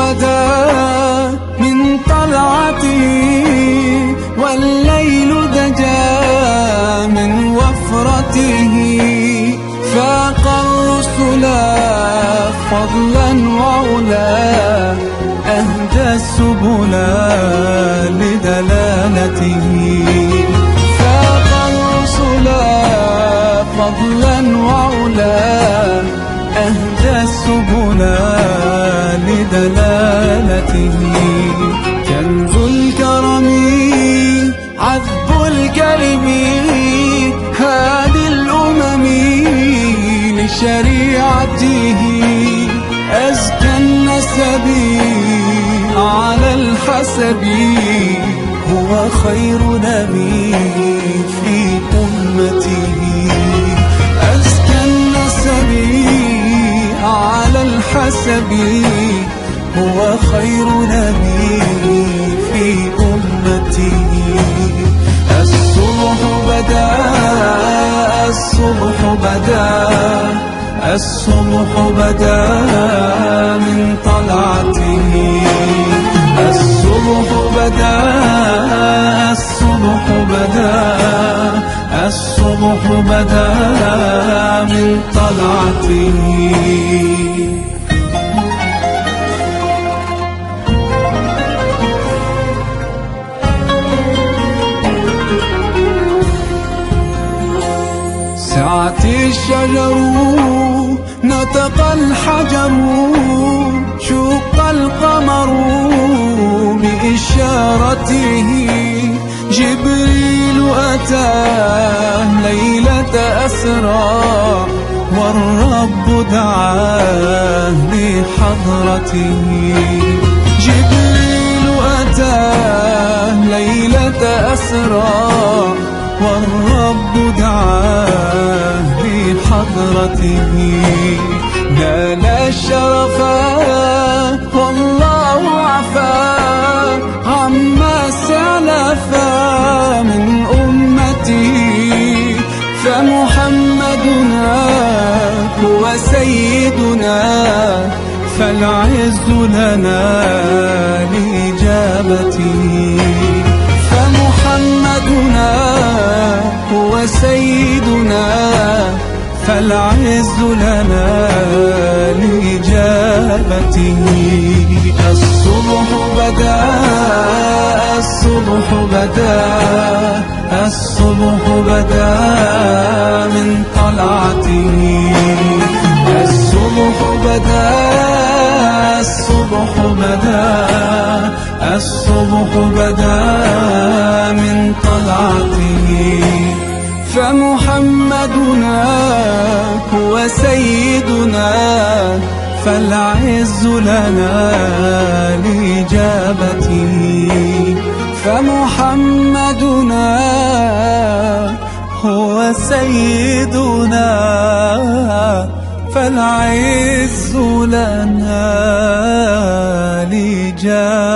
بدا من طلعته، والليل دجا من وفرته. فاق الرسل فضلا وعلا، أهدى السبل لدلالته. فاق الرسل فضلا وعلا، أهدى السبل لدلالته. كنز الكرم عذب الكلم، هادي الأمم لشريعته. أزكى النسب على الحسب، هو خير نبي في أمته. أزكى النسب على الحسب، هو خير نبي في أمته. الصبح بدا الصبح بدا الصبح بدا من طلعته. الصبح بدا الصبح بدا الصبح بدا من طلعته. سعت الشجر نطق الحجر، شق القمر بإشارته. جبريل أتاه ليلة أسرى، والرب دعاه لحضرته. جبريل أتاه ليلة أسرى، والرب دعاه لحضرته. نال الشرف والله عفا عما سلف من أمته. فمحمدنا هو سيدنا، فالعز لنا لإجابته. فمحمدنا هو سيدنا، فالعز لنا لإجابته. الصبح بدا الصبح بدا الصبح بدا من طلعته. الصبح بدا الصبح بدا الصبح بدا من طلعته. فمحمدنا هو سيدنا، فالعز لنا لإجابته. فمحمدنا هو سيدنا، فالعز لنا لإجابته.